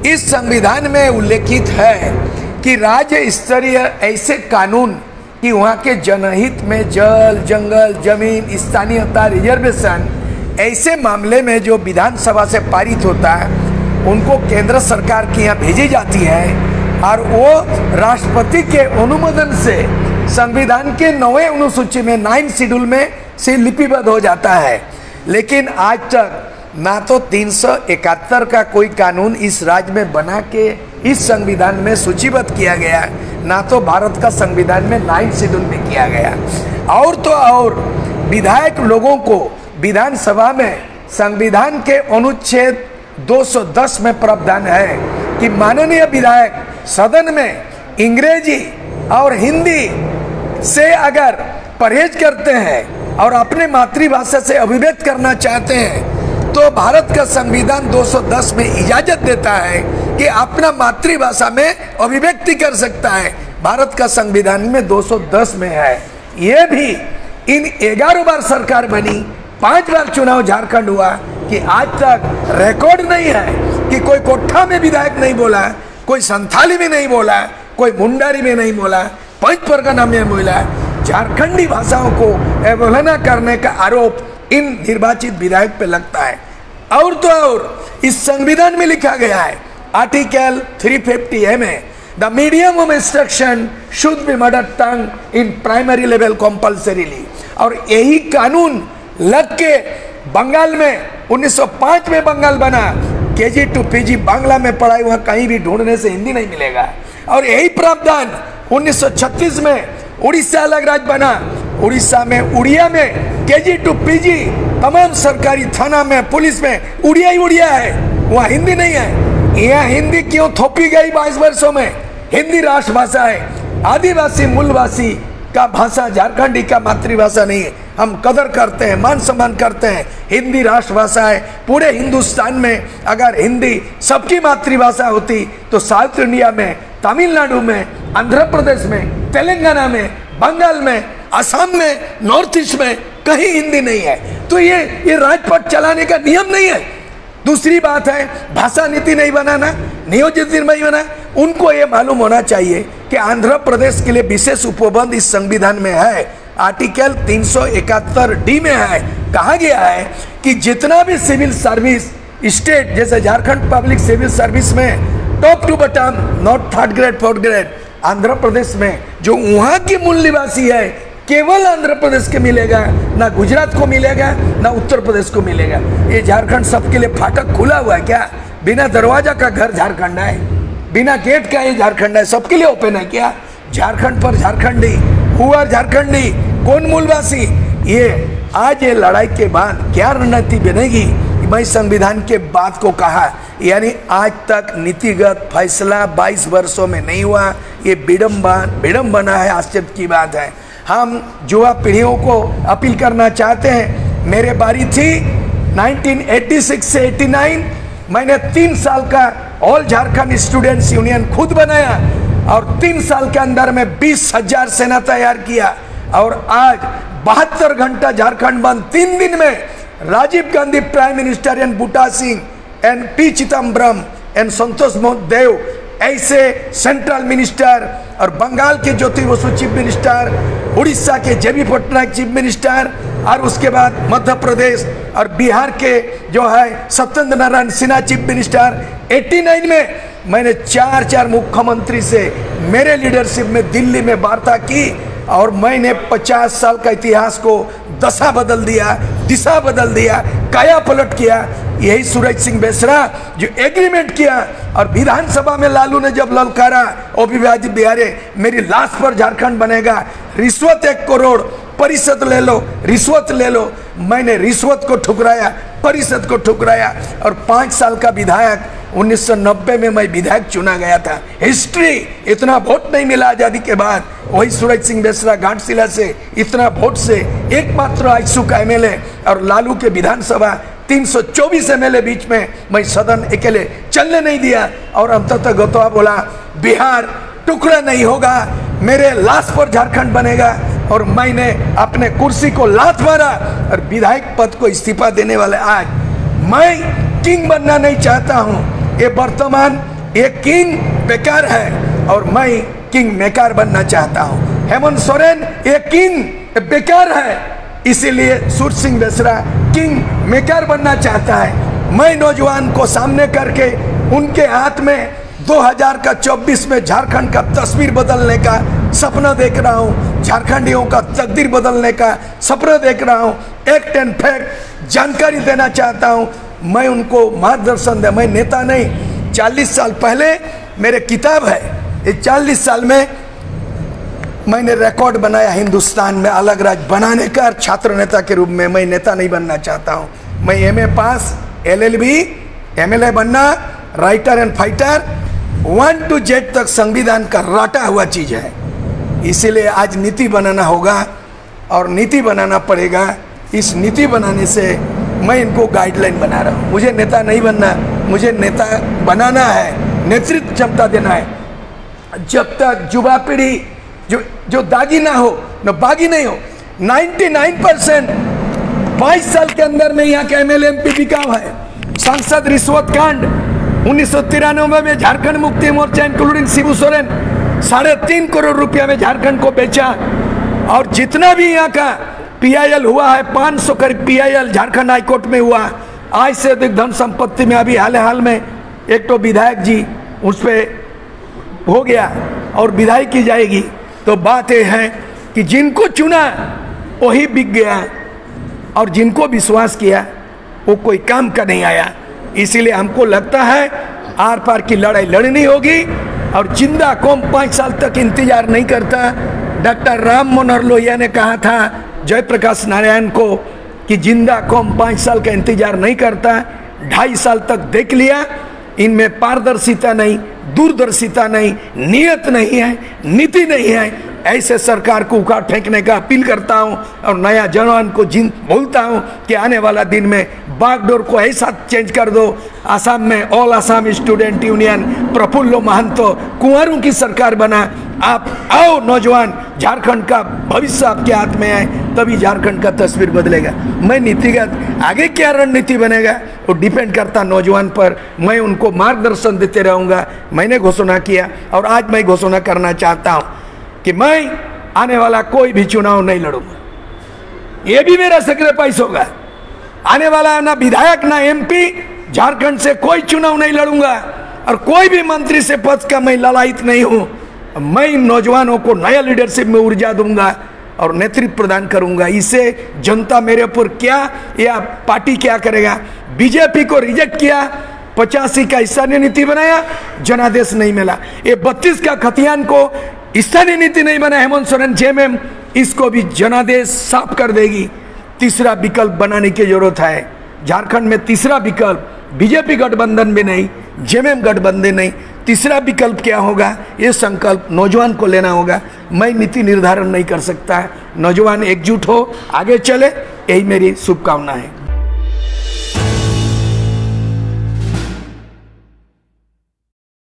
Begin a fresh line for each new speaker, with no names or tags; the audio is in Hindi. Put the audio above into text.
इस संविधान में उल्लेखित है कि राज्य स्तरीय ऐसे कानून कि वहाँ के जनहित में जल, जंगल, जमीन, स्थानीयता, रिजर्वेशन ऐसे मामले में जो विधानसभा से पारित होता है उनको केंद्र सरकार के यहाँ भेजी जाती है और वो राष्ट्रपति के अनुमोदन से संविधान के 9वें अनुसूची में 9 शेड्यूल में से लिपिबद्ध हो जाता है। लेकिन आज तक ना तो 371 का कोई कानून इस राज्य में बना के इस संविधान में सूचीबद्ध किया गया, ना तो भारत का संविधान में 9 शेड्यूल में किया गया। और तो और विधायक लोगों को विधानसभा में संविधान के अनुच्छेद 210 में प्रावधान है कि माननीय विधायक सदन में अंग्रेजी और हिंदी से अगर परहेज करते हैं और अपने मातृभाषा से अभिव्यक्त करना चाहते हैं तो भारत का संविधान 210 में इजाजत देता है कि अपना मातृभाषा में अभिव्यक्ति कर सकता है। भारत का संविधान में 210 में है। ये भी इन 11 बार सरकार बनी, 5 बार चुनाव झारखंड हुआ कि आज तक रिकॉर्ड नहीं है कि कोई कोठा में विधायक नहीं बोला, कोई संथाली में नहीं बोला, कोई मुंडारी में नहीं बोला, पंच परगना में बोला। झारखंडी भाषाओं को अवहेलना करने का आरोप इन निर्वाचित विधायक पे लगता है। और तो और इस संविधान में लिखा गया है आर्टिकल 350A में the medium of instruction should be mother tongue in primary level compulsorily. और यही कानून लग के बंगाल में 1905 में बंगाल बना, KG to PG बांग्ला में पढ़ाई वहाँ कहीं भी ढूंढने से हिंदी नहीं मिलेगा। और यही प्रावधान 1936 में उड़ीसा अलग राज्य बना, उड़ीसा में उड़िया में KG to PG तमाम सरकारी थाना में पुलिस में उड़िया ही उड़िया है, वहाँ हिंदी नहीं है। यहाँ हिंदी क्यों थोपी गई 22 वर्षों में? हिंदी राष्ट्रभाषा है, आदिवासी मूलवासी का भाषा झारखंडी का मातृभाषा नहीं है। हम कदर करते हैं, मान सम्मान करते हैं, हिंदी राष्ट्रभाषा है। पूरे हिंदुस्तान में अगर हिंदी सबकी मातृभाषा होती तो साउथ इंडिया में, तमिलनाडु में, आंध्र प्रदेश में, तेलंगाना में, बंगाल में, असम में, नॉर्थ ईस्ट में कहीं हिंदी नहीं है। तो ये राजपथ चलाने का नियम नहीं है। दूसरी बात है भाषा नीति नहीं बनाना, नियोजित नहीं बना। उनको ये मालूम होना चाहिए कि आंध्र प्रदेश के लिए विशेष उपबंध इस संविधान में है, आर्टिकल 371D में है। कहा गया है कि जितना भी सिविल सर्विस स्टेट जैसे झारखंड पब्लिक सिविल सर्विस में top to bottom, not 3rd grade 4th grade, Andhra Pradesh में जो वहाँ की मूल निवासी है केवल आंध्र प्रदेश के मिलेगा, ना गुजरात को मिलेगा, ना उत्तर प्रदेश को मिलेगा। ये झारखंड सबके लिए फाटक खुला हुआ है क्या? बिना दरवाजा का घर झारखंड है, बिना गेट का ये झारखंड है, सबके लिए ओपन है क्या? झारखंड पर झारखंडी, हुआ झारखंडी, कौन मूलवासी? ये आज ये लड़ाई के बाद क्या रणनीति बनेगी? मैं संविधान के बाद को कहा, यानी आज तक नीतिगत फैसला 22 वर्षों में नहीं हुआ। ये विडम्बना है, आश्चर्य की बात है। हम युवा पीढ़ियों को अपील करना चाहते हैं। मेरे बारी थी 1986 से 89, मैंने 3 साल का ऑल झारखंड स्टूडेंट्स यूनियन खुद बनाया और 3 साल के अंदर में 20,000 सेना तैयार किया। और आज 72 घंटा झारखंड बंद, 3 दिन में Rajiv Gandhi prime minister and Buta Singh and P Chidambaram and Santosh Mohan Dev ऐसे सेंट्रल मिनिस्टर और बंगाल के ज्योति बसु चीफ मिनिस्टर, उड़ीसा के JB पटनायक चीफ मिनिस्टर और उसके बाद मध्य प्रदेश और बिहार के जो है सत्येंद्र नारायण सिन्हा चीफ मिनिस्टर। 89 में मैंने 4 मुख्यमंत्री से मेरे लीडरशिप में दिल्ली में वार्ता की और मैंने 50 साल का इतिहास को दशा बदल दिया, दिशा बदल दिया, काया पलट किया। यही सूरज सिंह बेसरा जो एग्रीमेंट किया और विधानसभा में लालू ने जब ललकारा अविभाजित बिहार मेरी लाश पर झारखंड बनेगा, रिश्वत 1 करोड़, परिषद ले लो, रिश्वत ले लो। मैंने रिश्वत को ठुकराया, परिषद को ठुकराया और 5 साल का विधायक 1990 में मैं विधायक चुना गया था। हिस्ट्री, इतना वोट नहीं मिला आजादी के बाद। वही सूरज सिंह बेसरा घाटशिला से इतना वोट से एकमात्र आइसू का MLA और लालू के विधानसभा 324 MLA बीच में मैं सदन अकेले चलने नहीं दिया। और अंततः गतवा बोला बिहार टुकड़ा नहीं होगा, मेरे लाश पर झारखंड बनेगा। और मैंने अपने कुर्सी को लात मारा और विधायक पद को इस्तीफा देने वाले आज मैं किंग बनना नहीं चाहता हूं। ये वर्तमान ये किंग बेकार है और मैं किंग मेकर बनना चाहता हूँ। हेमंत सोरेन ये किंग बेकार है, इसीलिए सूर सिंह बेसरा किंग मेकर बनना चाहता है। मैं नौजवान को सामने करके उनके हाथ में 2024 में झारखंड का तस्वीर बदलने का सपना देख रहा हूँ, झारखंडियों का तकदीर बदलने का सपना देख रहा हूँ। एक्ट एंड फैक्ट जानकारी देना चाहता हूँ, मैं उनको मार्गदर्शन दे। मैं नेता नहीं, 40 साल पहले मेरे किताब है, ये 40 साल में मैंने रिकॉर्ड बनाया हिंदुस्तान में अलग राज्य बनाने का। छात्र नेता के रूप में मैं नेता नहीं बनना चाहता हूँ। मैं MA पास, LLB, MLA बनना, writer and fighter 1 to Z तक संविधान का रटा हुआ चीज है। इसीलिए आज नीति बनाना होगा और नीति बनाना पड़ेगा। इस नीति बनाने से मैं इनको गाइडलाइन बना रहा हूँ। मुझे नेता नहीं बनना, मुझे नेता बनाना है, नेतृत्व क्षमता देना है। जब तक युवा पीढ़ी जो दागी ना हो, न बागी नहीं हो। 99% 22 साल के अंदर में यहाँ के MLA MP बिकाऊ है। सांसद रिश्वत कांड 1993 में झारखंड मुक्ति मोर्चा इंक्लूडिंग शिबू सोरेन 3.5 करोड़ रुपया में झारखंड को बेचा। और जितना भी यहाँ का PIL हुआ है, 500 करीब PIL झारखंड हाईकोर्ट में हुआ। आज से अधिक धन संपत्ति में अभी हाल में एक तो विधायक जी उस पर हो गया और विधायक की जाएगी। तो बात यह है कि जिनको चुना वही बिक गया और जिनको विश्वास किया वो कोई काम का नहीं आया। इसीलिए हमको लगता है आर पार की लड़ाई लड़नी होगी और जिंदा कौम 5 साल तक इंतजार नहीं करता। डॉक्टर राम मनोहर लोहिया ने कहा था जयप्रकाश नारायण को कि जिंदा कौम 5 साल का इंतजार नहीं करता। 2.5 साल तक देख लिया, इनमें पारदर्शिता नहीं, दूरदर्शिता नहीं, नियत नहीं है, नीति नहीं है। ऐसे सरकार को उखाड़ फेंकने का अपील करता हूं और नया जवान को बोलता हूं कि आने वाला दिन में बागडोर को ऐसा चेंज कर दो। आसाम में all Assam student union Prafulla Mahanta कुंवरों की सरकार बना। आप आओ नौजवान, झारखंड का भविष्य आपके हाथ में है, तभी झारखंड का तस्वीर बदलेगा। मैं नीतिगत आगे क्या रणनीति बनेगा वो डिपेंड करता नौजवान पर। मैं उनको मार्गदर्शन देते रहूँगा। मैंने घोषणा किया और आज मैं घोषणा करना चाहता हूँ कि मैं आने वाला कोई भी चुनाव नहीं लड़ूंगा। ये भी मेरा सेक्रीफाइस होगा। आने वाला ना विधायक ना MP, झारखंड से कोई चुनाव नहीं लड़ूंगा और कोई भी मंत्री से पद का मैं ललायित नहीं हूं। मैं इन नौजवानों को नया लीडरशिप में ऊर्जा दूंगा और नेतृत्व प्रदान करूंगा। इससे जनता मेरे ऊपर क्या या पार्टी क्या करेगा। बीजेपी को रिजेक्ट किया, 85 का स्थानीय नीति बनाया, जनादेश नहीं मिला। ये 32 का खतियान को स्थानीय नीति नहीं बना हेमंत सोरेन JMM, इसको भी जनादेश साफ कर देगी। तीसरा विकल्प बनाने की जरूरत है। झारखंड में तीसरा विकल्प बीजेपी गठबंधन भी नहीं, JMM गठबंधन नहीं। तीसरा विकल्प क्या होगा, ये संकल्प नौजवान को लेना होगा। मैं नीति निर्धारण नहीं कर सकता। नौजवान एकजुट हो, आगे चले, यही मेरी शुभकामना है।